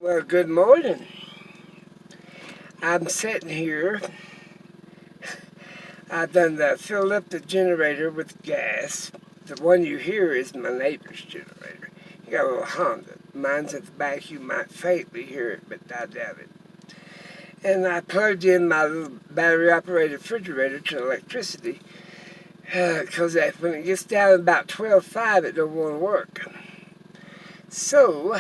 Well, good morning. I'm sitting here. I've done that. Filled up the generator with gas. The one you hear is my neighbor's generator. He got a little Honda. Mine's at the back. You might faintly hear it, but I doubt it. And I plugged in my little battery-operated refrigerator to electricity because when it gets down to about 12.5, it don't want to work. So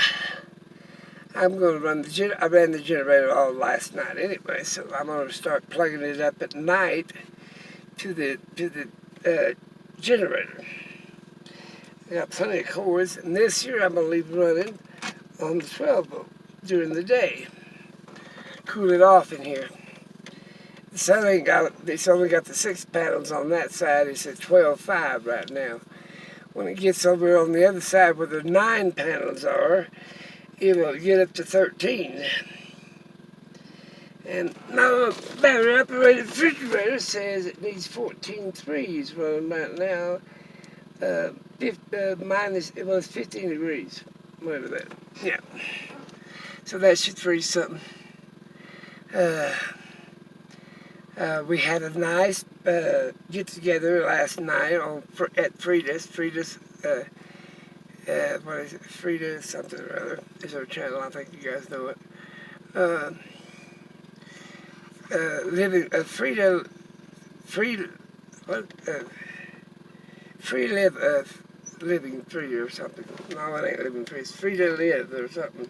I'm going to run the generator. I ran the generator all last night anyway, so I'm going to start plugging it up at night to the generator. I got plenty of cords, and this year I'm going to leave it running on the 12 volt during the day. Cool it off in here. The sun ain't got, it's only got the 6 panels on that side. It's at 12.5 right now. When it gets over on the other side where the 9 panels are, it'll get up to 13. And my battery operated refrigerator says it needs 14.3s running right now. It was 15 degrees. Whatever that. Yeah. So that should freeze something. We had a nice get together last night at Frida's. What is it? Frida something or other is our channel. I think you guys know it. Living free or something. No, it ain't living free. It's free to live or something.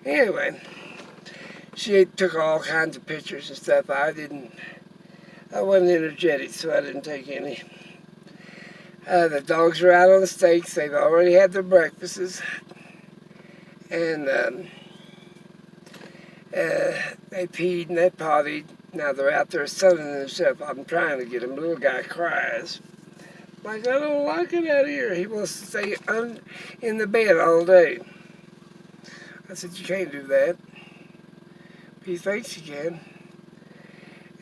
Anyway, she took all kinds of pictures and stuff. I wasn't energetic, so I didn't take any. The dogs are out on the steaks. They've already had their breakfasts. And they peed and they pottied. Now they're out there sunning themselves. I'm trying to get him. Little guy cries. Like, I don't like it out here. He wants to stay in the bed all day. I said, you can't do that. He thinks he can.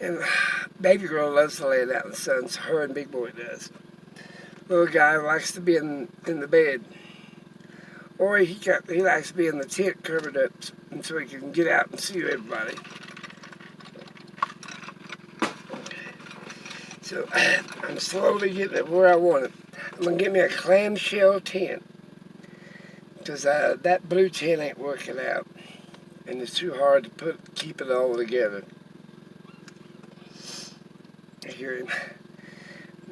And baby girl loves to lay it out in the sun, so her and big boy does. Little guy likes to be in the bed. Or he likes to be in the tent covered up so he can get out and see everybody. So I'm slowly getting it where I want it. I'm going to get me a clamshell tent. Because that blue tent ain't working out. And it's too hard to keep it all together. I hear him.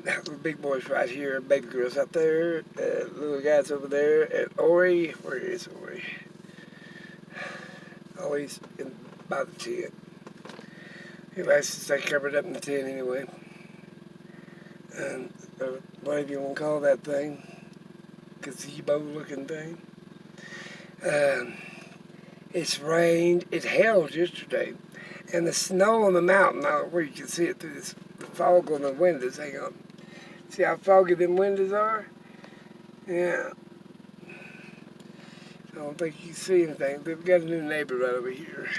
The big boy's right here. Baby girl's up there. Little guy's over there. And Ori, where is Ori? Oh, he's by the tent. He likes to stay covered up in the tent anyway. And whatever you want to call that thing. Gazebo-looking thing. It's rained. It hailed yesterday. And the snow on the mountain, where you can see it through the fog on the windows. Hang on. See how foggy them windows are? Yeah. I don't think you can see anything. But we've got a new neighbor right over here.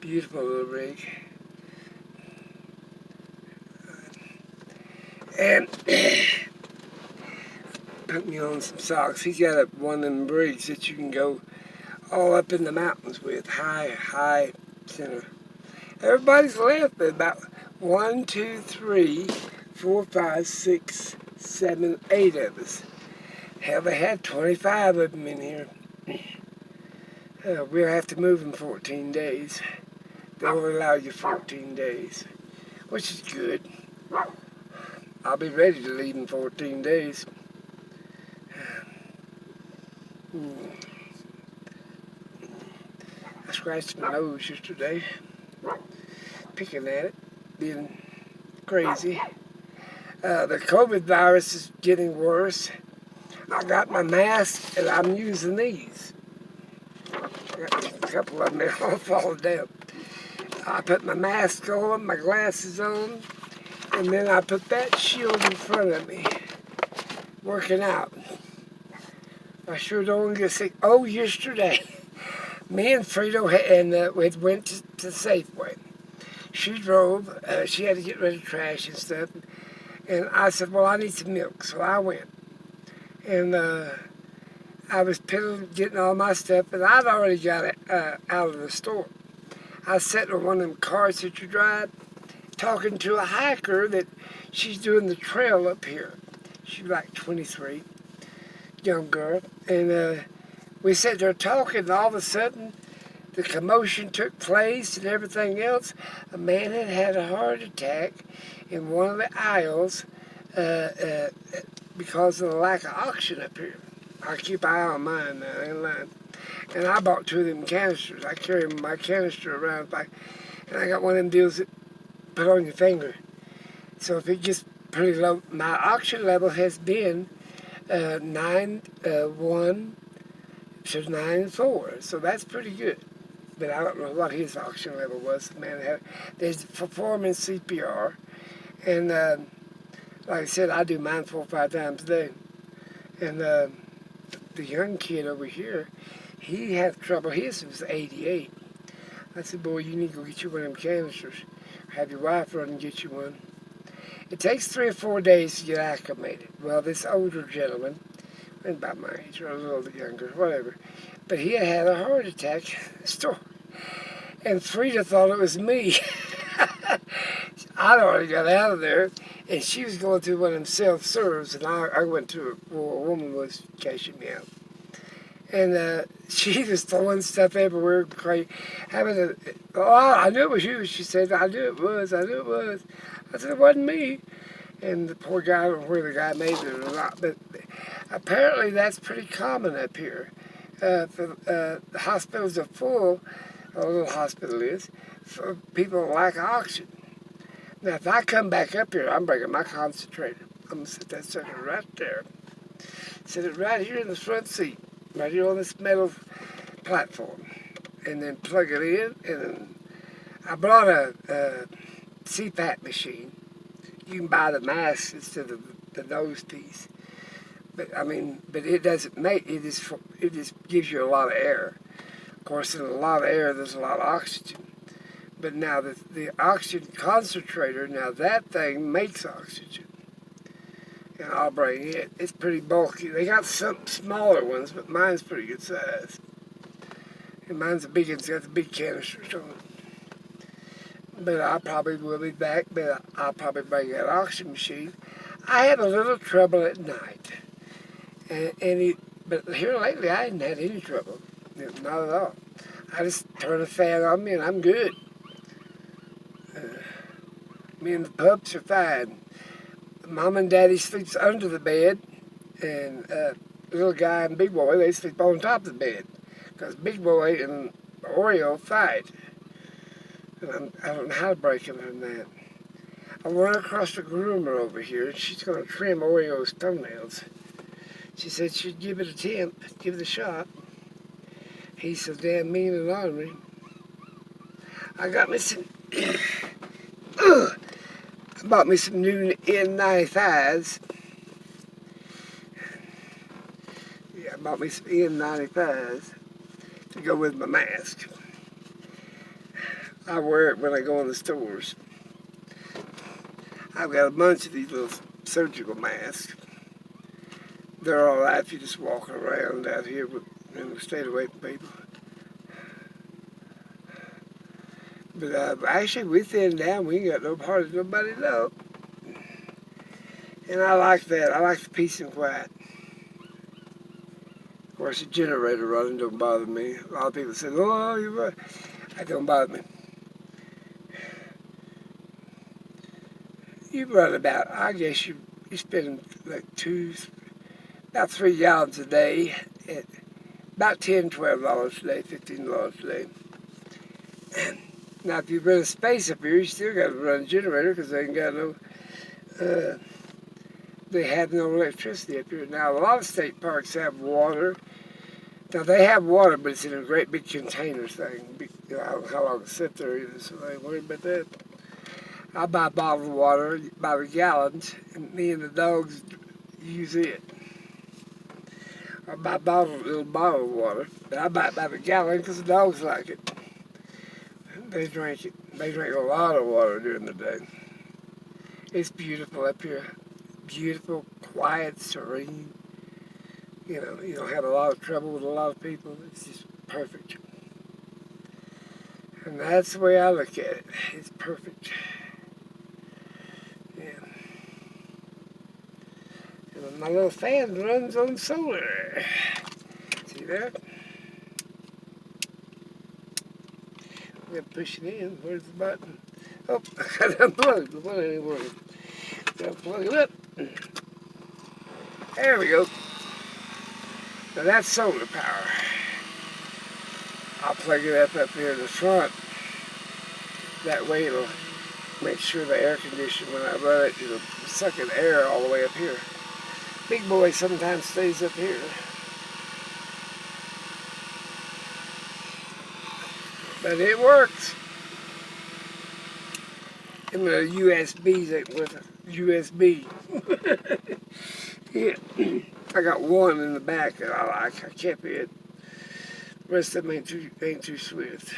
Beautiful little rig. And put me on some socks. He's got one of them rigs that you can go all up in the mountains with. High center. Everybody's left, but about 1, 2, 3, 4, 5, 6, 7, 8 of us. Hell, they had 25 of them in here. We'll have to move in 14 days. They'll allow you 14 days, which is good. I'll be ready to leave in 14 days. I scratched my nose yesterday, picking at it, being crazy. The COVID virus is getting worse. I got my mask and I'm using these. I got a couple of them, they're all falling down. I put my mask on, my glasses on, and then I put that shield in front of me, working out. I sure don't want to get sick. Oh, yesterday, me and Frito went to Safeway. She drove, she had to get rid of trash and stuff, and I said, well, I need some milk, so I went. And I was getting all my stuff, and I'd already got it out of the store. I was sitting on one of them cars that you drive, talking to a hiker that she's doing the trail up here. She's like 23, young girl, and we sat there talking, and all of a sudden, the commotion took place and everything else. A man had had a heart attack in one of the aisles because of the lack of oxygen up here. I keep an eye on mine now, I ain't lying. And I bought 2 of them canisters. I carry my canister around, and I got one of them deals that put on your finger. So if it gets pretty low, my oxygen level has been 9.1 to 9.4, so that's pretty good. But I don't know what his oxygen level was. The man had, there's performing CPR, and like I said, I do mine 4 or 5 times a day. And the young kid over here, he had trouble. His was 88. I said, boy, you need to go get you one of them canisters. Have your wife run and get you one. It takes 3 or 4 days to get acclimated. Well, this older gentleman, about my age, or a little bit younger, whatever, but he had had a heart attack. And Frida thought it was me. I'd already got out of there, and she was going through one of them self-serves, and I went to where a woman was cashing me out. And she was throwing stuff everywhere, I knew it was you. She said, I knew it was. I said, it wasn't me. And the poor guy, I don't know where the guy made it or not, but apparently that's pretty common up here. The hospitals are full, a little hospital is, for people that lack oxygen. Now, if I come back up here, I'm bringing my concentrator. I'm going to sit that sucker right there. Sit it right here in the front seat, right here on this metal platform. And then plug it in, and then I brought a CPAP machine. You can buy the mask instead of the nose piece. But it doesn't make, it just gives you a lot of air. Of course, in a lot of air, there's a lot of oxygen. But now the oxygen concentrator, now that thing makes oxygen. And I'll bring it. It's pretty bulky. They got some smaller ones, but mine's pretty good size. And mine's a big one. It's got the big canisters on it. But I probably will be back, but I'll probably bring that oxygen machine. I have a little trouble at night. But here lately, I hadn't had any trouble. Not at all. I just turn a fan on me and I'm good. Me and the pups are fine. Mom and Daddy sleeps under the bed, and little guy and Big Boy, they sleep on top of the bed. Because Big Boy and Oreo fight. And I don't know how to break him from that. I run across the groomer over here, and she's going to trim Oreo's toenails. She said she'd give it a attempt, give it a shot. He's so damn mean and ornery. I got me some... I bought me some new N95s. Yeah, I bought me some N95s to go with my mask. I wear it when I go in the stores. I've got a bunch of these little surgical masks. They're all right if you're just walking around out here staying away from people. But actually, we thin down. We ain't got no hardly nobody know. And I like that. I like the peace and quiet. Of course, the generator running don't bother me. A lot of people say, "Oh, you're right." That don't bother me. You run about, I guess you spend like about 3 gallons a day at about $10, $12 a day, $15 a day. Now, if you run a space up here, you still got to run a generator because they ain't got no, they have no electricity up here. Now, a lot of state parks have water. Now, they have water, but it's in a great big container thing. I don't know how long it sit there either, so I ain't worried about that. I buy bottled water by the gallons, and me and the dogs use it. I buy little bottled water, but I buy it by the gallon because the dogs like it. They drink it. They drink a lot of water during the day. It's beautiful up here. Beautiful, quiet, serene. You don't have a lot of trouble with a lot of people. It's just perfect. And that's the way I look at it. It's perfect. Yeah. And my little fan runs on solar. See that? I'm going to push it in. Where's the button? Oh, I got it unplugged. The button ain't working. Gotta plug it up. There we go. Now that's solar power. I'll plug it up here in the front. That way it'll make sure the air conditioner, when I run it, it'll suck in air all the way up here. Big boy sometimes stays up here. But it works. And the USBs ain't with a USB. Yeah. I got one in the back that I like. I kept it. The rest of them ain't too swift.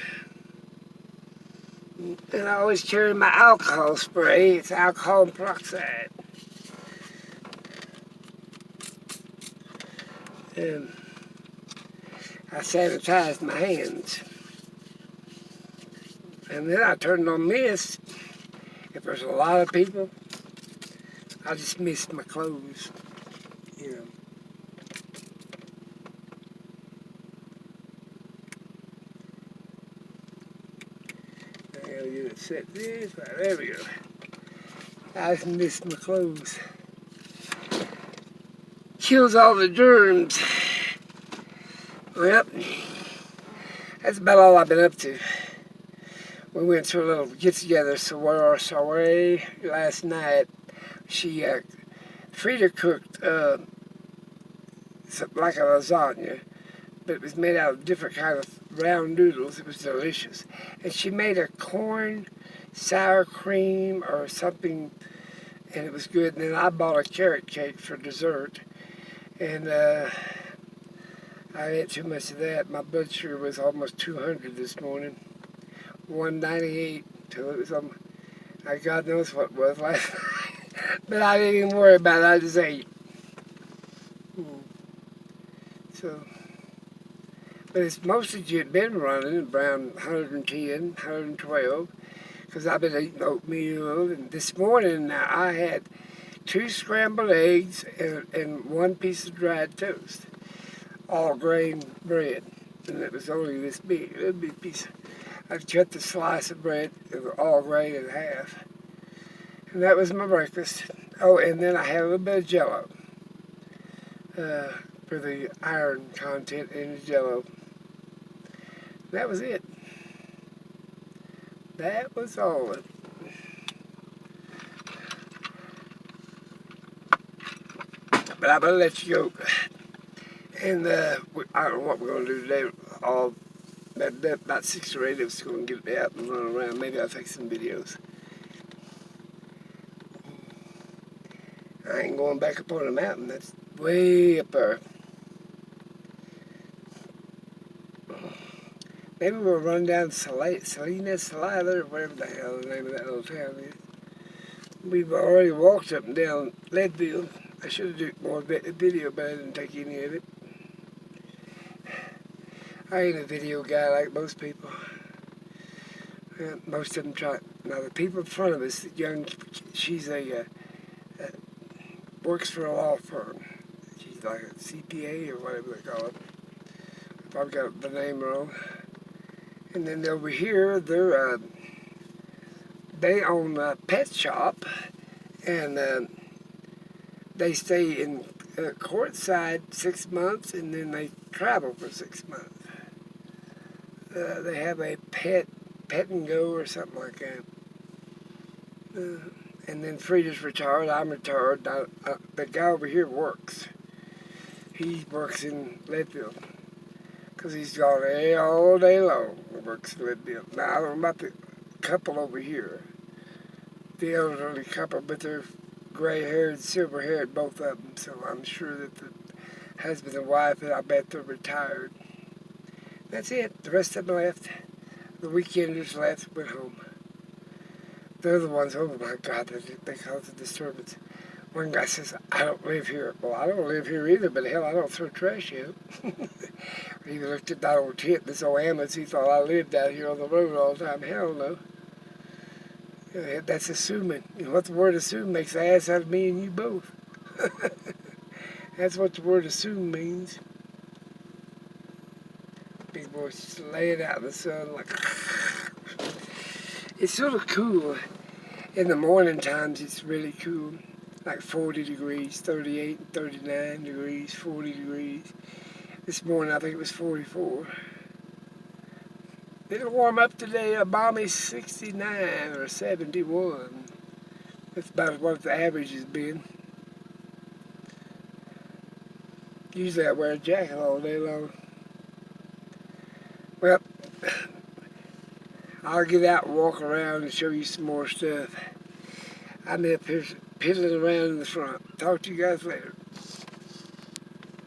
And I always carry my alcohol spray. It's alcohol peroxide. And I sanitize my hands. And then I turn on mist. If there's a lot of people, I just mist my clothes. You know. I gotta get it set this. Right, there we go. I just mist my clothes. Kills all the germs. Well, that's about all I've been up to. We went to a little get-together soiree last night. Frida cooked like a lasagna, but it was made out of different kind of round noodles. It was delicious. And she made a corn sour cream or something, and it was good. And then I bought a carrot cake for dessert, and I ate too much of that. My blood sugar was almost 200 this morning. 198 till it was God knows what it was last night. But I didn't even worry about it. I just ate. So, but it's mostly been running around 110, 112, because I've been eating oatmeal. And this morning I had 2 scrambled eggs and 1 piece of dried toast, all grain bread, and it was only this big, a big piece. I cut the slice of bread, all grain, in half. And that was my breakfast. Oh, and then I had a little bit of Jell-O for the iron content in the Jell-O. That was it. That was all of it. But I'm going to let you go. And I don't know what we're going to do today. About 6 or 8 of us are going to get out and run around. Maybe I'll take some videos. I ain't going back up on the mountain. That's way up there. Maybe we'll run down Salinas, Salida, or whatever the hell the name of that little town is. We've already walked up and down Leadville. I should have done more video, but I didn't take any of it. I ain't a video guy like most people. Most of them try. Now the people in front of us, she's works for a law firm. She's like a CPA or whatever they call it. I probably got the name wrong. And then over here, they own a pet shop, and they stay in courtside 6 months, and then they travel for 6 months. They have a pet and go or something like that. And then Frida's retired, I'm retired. The guy over here works. He works in Leadville. Because he's gone there all day long. He works in Leadville. Now, I don't know about the couple over here. The elderly couple, but they're gray-haired, silver-haired, both of them. So I'm sure that the husband and wife, I bet they're retired. That's it. The rest of them left. The weekenders left, went home. They're the ones, oh my God, they caused a disturbance. One guy says, I don't live here. Well, I don't live here either, but hell, I don't throw trash out. He looked at that old tit, this old ambulance, he thought I lived out here on the road all the time. Hell no. Yeah, that's assuming. You know what the word assume makes an ass out of me and you both. That's what the word assume means. Big boy just laying out in the sun like... It's sort of cool. In the morning times, it's really cool. Like 40 degrees, 38, 39 degrees, 40 degrees. This morning, I think it was 44. It'll warm up today, a balmy 69 or 71. That's about what the average has been. Usually I wear a jacket all day long. Well, I'll get out and walk around and show you some more stuff. I'm up here piddling around in the front. Talk to you guys later.